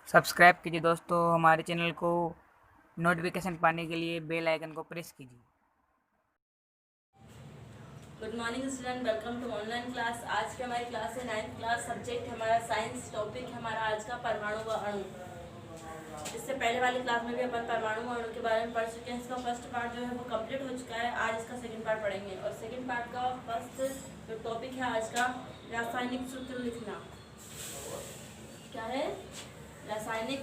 Subscribe कीजिए दोस्तों हमारे चैनल को। नोटिफिकेशन पाने के लिए बेल आइकन को प्रेस कीजिए। Good morning student, welcome to online class. आज की हमारी क्लास है 9th क्लास। सब्जेक्ट हमारा साइंस। टॉपिक हमारा आज का परमाणु व अणु। इससे पहले वाली क्लास में भी अपन परमाणु व अणु के बारे में पढ़ चुके हैं। इसका फर्स्ट पार्ट जो है वो कंप्लीट हो चुका है। आज इसका सेकंड पार्ट पढ़ेंगे और सेकंड पार्ट का फर्स्ट जो टॉपिक है आज का, रासायनिक सूत्र लिखना। क्या है? रासायनिक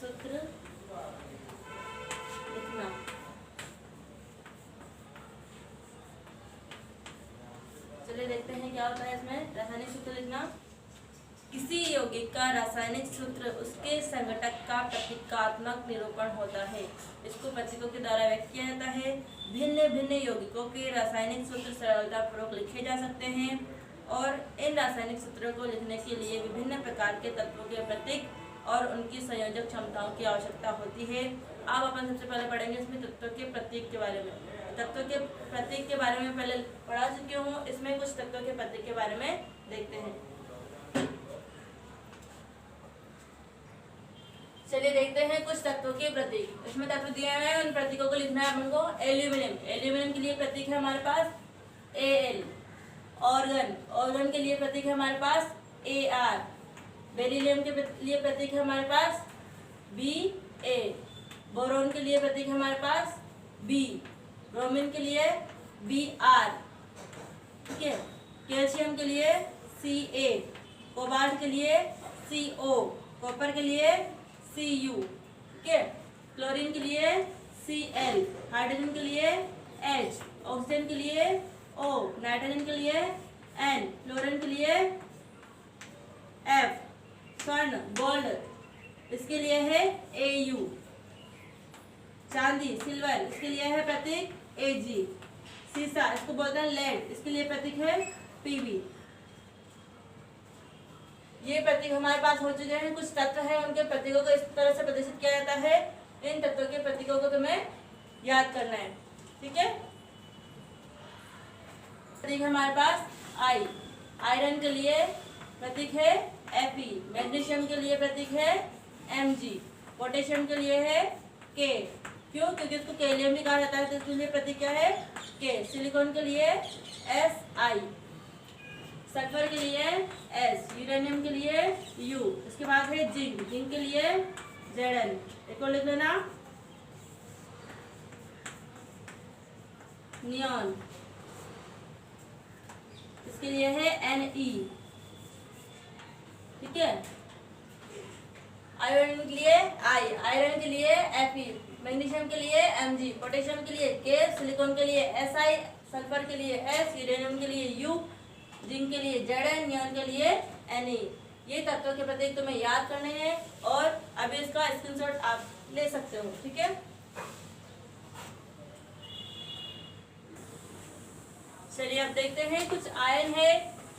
सूत्र लिखना। चलिए देखते हैं क्या होता है इसमें। रासायनिक सूत्र लिखना। किसी यौगिक का रासायनिक सूत्र उसके संघटक का प्रतीकात्मक निरूपण होता है। इसको प्रतीकों के द्वारा व्यक्त किया जाता है। भिन्न भिन्न यौगिकों के रासायनिक सूत्र सरलतापूर्वक लिखे जा सकते हैं और इन रासायनिक सूत्रों को लिखने के लिए विभिन्न प्रकार के तत्वों के प्रतीक और उनकी संयोजक क्षमताओं की आवश्यकता होती है। अब अपन सबसे पहले पढ़ेंगे इसमें तत्वों के प्रतीक के बारे में। तत्वों के प्रतीक के बारे में पहले पढ़ा चुकी हूँ। इसमें कुछ तत्वों के प्रतीक के बारे में देखते हैं। चलिए देखते हैं कुछ तत्वों के प्रतीक। इसमें तत्व दिए हुए हैं, उन प्रतीकों को लिखना है अपन को। एल्यूमिनियम, एल्यूमिनियम के लिए प्रतीक है हमारे पास Al। ऑर्गन, ऑर्गन के लिए प्रतीक है हमारे पास Ar। बेरिलियम के लिए प्रतीक है हमारे पास Ba। बोरोन के लिए प्रतीक है हमारे पास B। ब्रोमीन के लिए Br। ठीक है। कैल्शियम के लिए Ca। कोबाल्ट के लिए Co। कॉपर के लिए Cu। ठीक है। क्लोरीन के लिए Cl। हाइड्रोजन के लिए H। ऑक्सीजन के लिए O। नाइट्रोजन के लिए N। फ्लोरीन के लिए F। स्वर्ण, गोल्ड, इसके लिए है Au। चांदी, सिल्वर, इसके लिए है प्रतीक Ag। सीसा, इसको बोलते हैं लेड, इसके लिए प्रतीक है Pb। ये प्रतीक हमारे पास हो चुके हैं। कुछ तत्व हैं, उनके प्रतीकों को इस तरह से प्रदर्शित किया जाता है। इन तत्वों के प्रतीकों को तुम्हें याद करना है। ठीक है। प्रतीक हमारे पास आई। आयरन के लिए प्रतीक है Fe। मैग्नीशियम के लिए प्रतीक है Mg। पोटेशियम के लिए है K। क्यों? क्योंकि इसको कैलियम भी कहा जाता है, तो इसके लिए प्रतीक क्या है? K। सिलिकॉन के लिए Si। सल्फर के लिए S। यूरेनियम के लिए U। इसके बाद है जिंक, जिंक के लिए Zn। एक और लिख लेना, नियॉन, इसके लिए है Ne। ठीक है। आयरन के लिए I। आयरन के लिए Fe। मैग्नीशियम के लिए Mg। पोटेशियम के लिए K। सिलिकॉन के लिए Si। सल्फर के लिए S। यूरेनियम के लिए U। जिंक के लिए Zn। नियॉन के लिए Ne। ये तत्वों के प्रतीक तुम्हें याद करने हैं और अभी इसका स्क्रीनशॉट आप ले सकते हो। ठीक है। चलिए अब देखते हैं कुछ आयन है,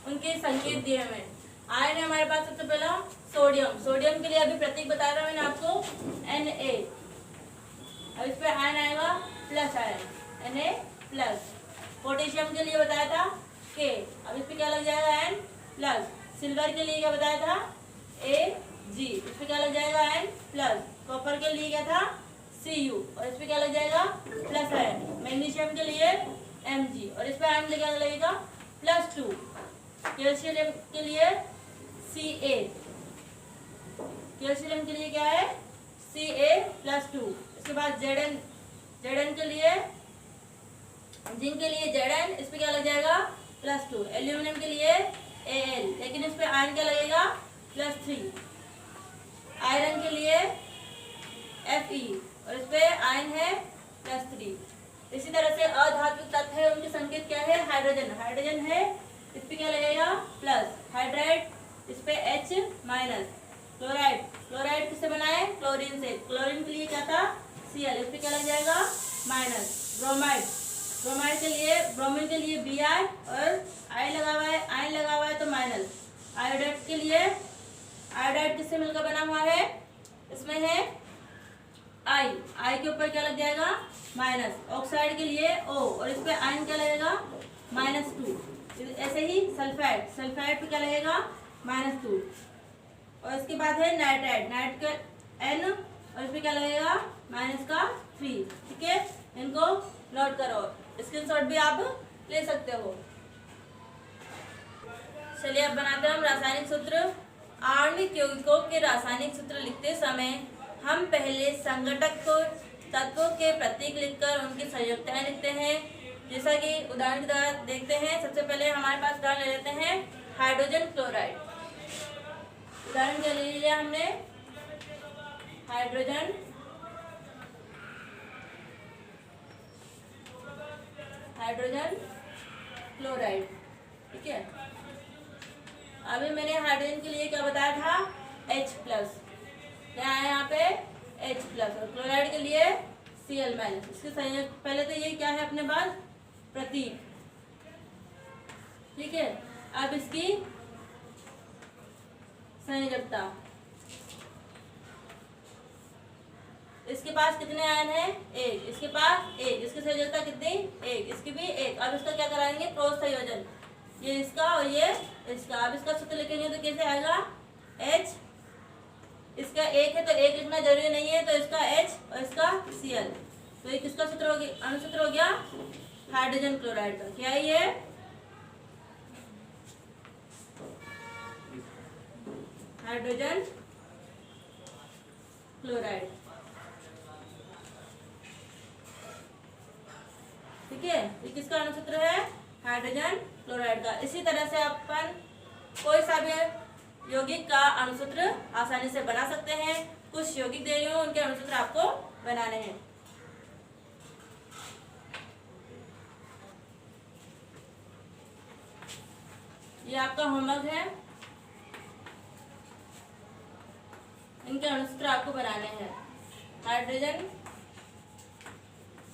उनके संकेत दिए हुए हैं। आयन है हमारे पास सबसे पहला सोडियम। सोडियम के लिए अभी प्रतीक बताया था मैंने आपको Na। अब इस पे आयन आएगा plus ion Na plus. Potassium के लिए बताया था K। अब इस पे क्या लग जाएगा? N plus. सिल्वर के लिए क्या बताया था? Ag। इस पे क्या लग जाएगा? N plus. कॉपर के लिए क्या था? Cu। और इस पे क्या लग जाएगा? Plus ion. मैग्नीशियम के लिए Mg और इस पे आयन क्या लगेगा? +2। कैल्शियम के लिए Ca। कैल्शियम के लिए क्या है? Ca+2। इसके बाद Zn, Zn के लिए, जिंक के लिए Zn, इस पे क्या लग जाएगा? +2। एल्यूमिनियम के लिए Al, लेकिन इस पे आयन क्या लगेगा? +3। आयरन के लिए Fe और इस पे आयन है +3। इसी तरह से अधात्विक तत्व है, उनके संकेत क्या है? हाइड्रोजन, हाइड्रोजन है, इस पे क्या लगेगा? प्लस। हाइड्राइड, इस पे H माइनस। क्लोराइड, क्लोराइड किससे बना है? क्लोरीन से। क्लोरीन के लिए क्या था? Cl, इस पे क्या लग जाएगा? माइनस। ब्रोमाइड, ब्रोमाइड के लिए, ब्रोमीन के लिए Br और आयन लगा हुआ है, आयन लगा हुआ है तो माइनस। आयोडाइड के लिए, आयोडाइड किससे मिलकर बना हुआ है? इसमें है आई के ऊपर क्या लग जाएगा? माइनस। ऑक्साइड के लिए O और इस पे आयन क्या लगेगा? -2। ऐसे ही सल्फाइड, सल्फाइड पे क्या लगेगा -2। और इसके बाद है नाइट्राइड, नाइट का N और इस पे क्या लगेगा -3। ठीक है, इनको नोट करो, स्क्रीनशॉट भी आप ले सकते हो। चलिए अब बनाते हैं हम रासायनिक सूत्र। आणविक यौगिकों के रासायनिक सूत्र लिखते समय हम पहले संघटक को तत्वों के प्रतीक लिखकर उनकी संयुक्ताएं लिखते हैं। जैसा कि उदाहरण की तरह देखते हैं। सबसे पहले हमारे पास उदाहरण ले लेते हैं हाइड्रोजन क्लोराइड। उदाहरण के ले लिया हमने हाइड्रोजन क्लोराइड। ठीक है, अभी मैंने हाइड्रोजन के लिए क्या बताया था H+, क्या है यहाँ पे H+, और क्लोराइड के लिए Cl-। इसके संयोग पहले तो ये क्या है अपने पास प्रतीक। ठीक है, अब इसकी संयोजकता, इसके पास कितने आयन है 1, इसके पास 1, इसकी संयोजकता कितनी 1, इसकी भी 1। अब इसका क्या कराएंगे क्रॉस संयोजन, ये इसका और ये इसका। अब इसका सूत्र लिखेंगे तो कैसे आएगा H, इसका 1 है तो 1 लिखना जरूरी नहीं है, तो इसका H और इसका Cl। तो ये किसका सूत्र हो गया, अणुसूत्र हो गया हाइड्रोजन क्लोराइड का। क्या है ये हाइड्रोजन क्लोराइड। ठीक है, ये किसका अणुसूत्र है हाइड्रोजन क्लोराइड का। इसी तरह से अपन कोई सा भी यौगिक का अणुसूत्र आसानी से बना सकते हैं। कुछ यौगिक दे रही हूँ, उनके अणुसूत्र आपको बनाने हैं। ये आपका होमवर्क है, इनके अणुसूत्र आपको बनाने हैं। हाइड्रोजन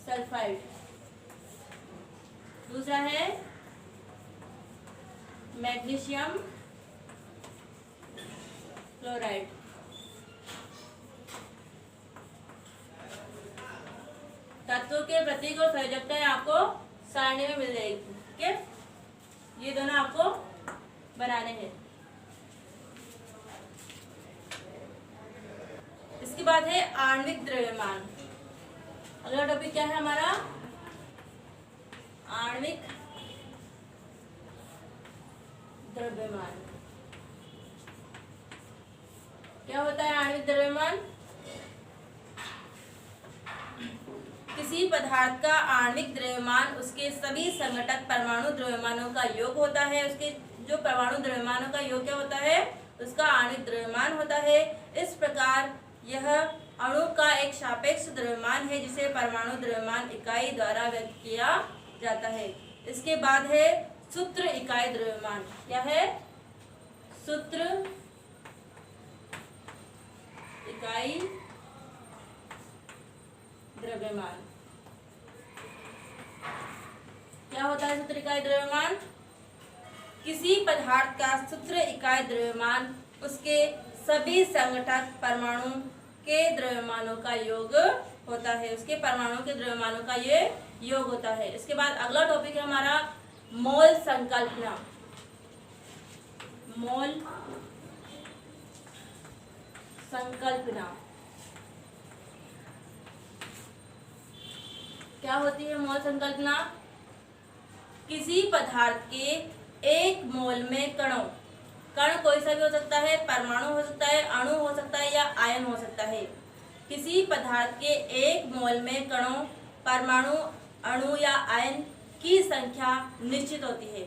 सल्फाइड, दूसरा है मैग्नीशियम क्लोराइड, तत्वों के प्रतीक और संयोजकताएं आपको सारणी में मिल जाएगी। ठीक है, ये दोनों आपको बनाने हैं। इसके बाद है आणविक द्रव्यमान। अगला टॉपिक क्या है हमारा आणविक द्रव्यमान। क्या होता है आणविक द्रव्यमान? किसी पदार्थ का आणविक द्रव्यमान उसके सभी संघटक परमाणु द्रव्यमानों का योग होता है। उसके जो परमाणु द्रव्यमानों का योग क्या होता है, उसका आणविक द्रव्यमान होता है। इस प्रकार यह अणु का एक सापेक्ष द्रव्यमान है जिसे परमाणु द्रव्यमान इकाई द्वारा व्यक्त किया जाता है। इसके बाद है सूत्र इकाई द्रव्यमान। क्या है सूत्र इकाई द्रव्यमान। क्या होता है सूत्र इकाई द्रव्यमान? किसी पदार्थ का सूत्र इकाई द्रव्यमान उसके सभी संघटक परमाणु के द्रव्यमानों का योग होता है। उसके परमाणु के द्रव्यमानों का ये योग होता है। इसके बाद अगला टॉपिक है हमारा मोल संकल्पना। मोल संकल्पना क्या होती है? मोल संकल्पना किसी पदार्थ के एक मोल में कणों, कण कोई सा भी हो सकता है, परमाणु हो सकता है, अणु हो सकता है या आयन हो सकता है। किसी पदार्थ के एक मोल में कणों, परमाणु, अणु या आयन की संख्या निश्चित होती है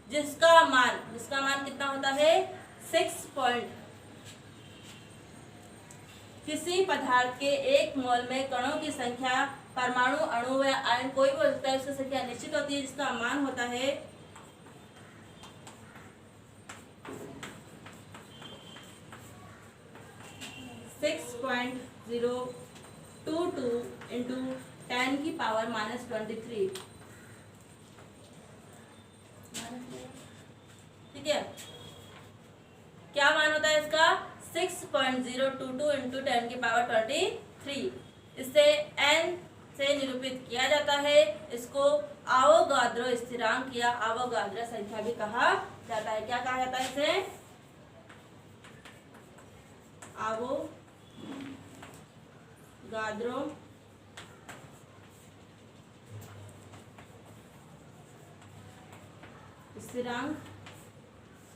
जिसका मान कितना होता है 6 किसी पदार्थ के एक मोल में कणों की संख्या, परमाणु, अणु या आयन कोई भी हो सकता है, उसकी संख्या निश्चित होती है जिसका मान होता है 6.022 इंटू 10⁻⁻23। ठीक है, क्या मान होता है इसका 6.022 इंटू 10⁻23। इससे n से निरूपित किया जाता है। इसको आवोगाद्रो स्थिरांक या आवोगाद्रो संख्या भी कहा जाता है। क्या कहा जाता है इसे? आवोगाद्रो स्थिरांक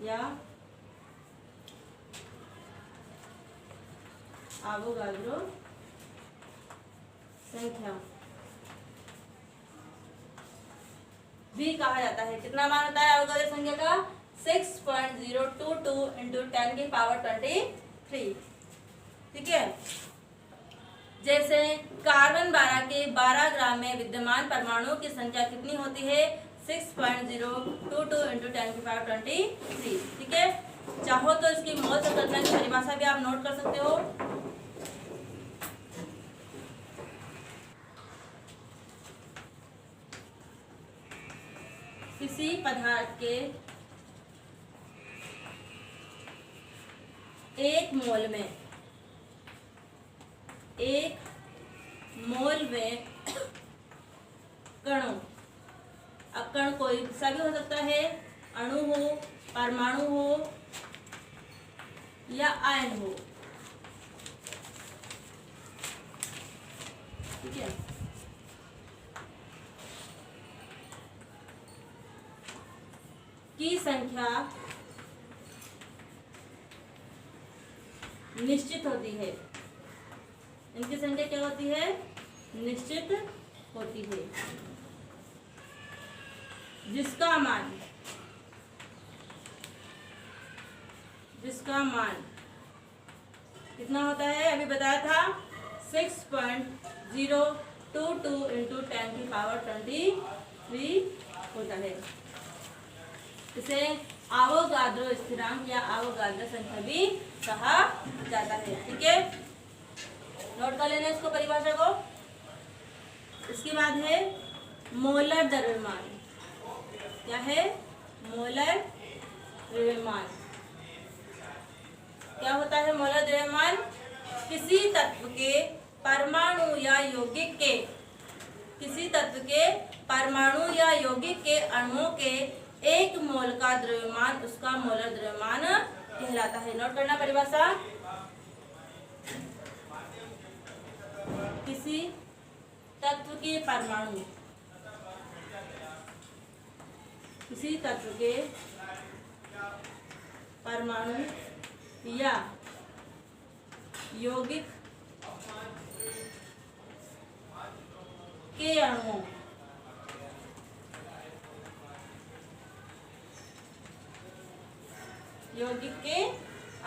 या आवोगाद्रो संख्या भी कहा जाता है। कितना मान होता है आवोगाद्रो संख्या का? 6.022 इंटू 10 की पावर 23। ठीक है। जैसे कार्बन 12 के 12 ग्राम में विद्यमान परमाणुओं की संख्या कितनी होती है? 6.022 इंटू 10 की पावर 23। ठीक है। चाहो तो इसकी मोल संकल्पना की परिभाषा भी आप नोट कर सकते हो। किसी पदार्थ के एक मोल में कणों, अब कण कोई सा भी हो सकता है, अणु हो, परमाणु हो या आयन हो। ठीक है। की संख्या निश्चित होती है। इनकी संख्या क्या होती है? निश्चित होती है। जिसका मान कितना होता है? अभी बताया था 6.022 इंटू 10 की पावर 23 होता है। इसे आवोगाद्रो स्थिरांक या आवोगाद्रो संख्या भी कहा जाता है। ठीक है। नोट कर लेना इसको, परिभाषा को। इसके बाद है मोलर द्रव्यमान। क्या है? मोलर द्रव्यमान। क्या होता है मोलर द्रव्यमान? किसी तत्व के परमाणु या यौगिक के अणुओं के एक मोल का द्रव्यमान उसका मोलर द्रव्यमान कहलाता है। नोट करना परिभाषा। किसी तत्व के परमाणु या यौगिक के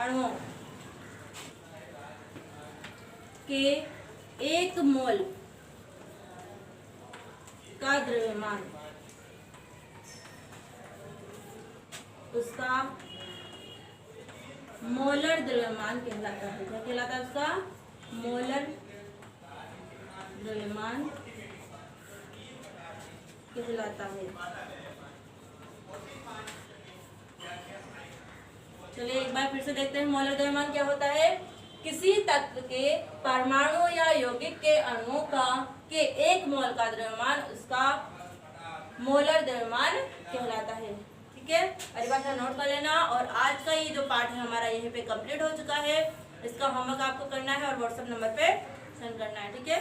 अणुओं के एक मोल का द्रव्यमान उसका मोलर द्रव्यमान कहलाता है। क्या कहलाता है? उसका मोलर द्रव्यमान कहलाता है। चलिए एक बार फिर से देखते हैं मोलर द्रव्यमान क्या होता है। किसी तत्व के परमाणु या यौगिक के अणुओं के एक मोल का द्रव्यमान उसका मोलर द्रव्यमान कहलाता है। ठीक है। परिभाषा नोट कर लेना। और आज का ये जो पार्ट है हमारा यहीं पे कंप्लीट हो चुका है। इसका होमवर्क आपको करना है और व्हाट्सएप नंबर पे सेंड करना है। ठीक है।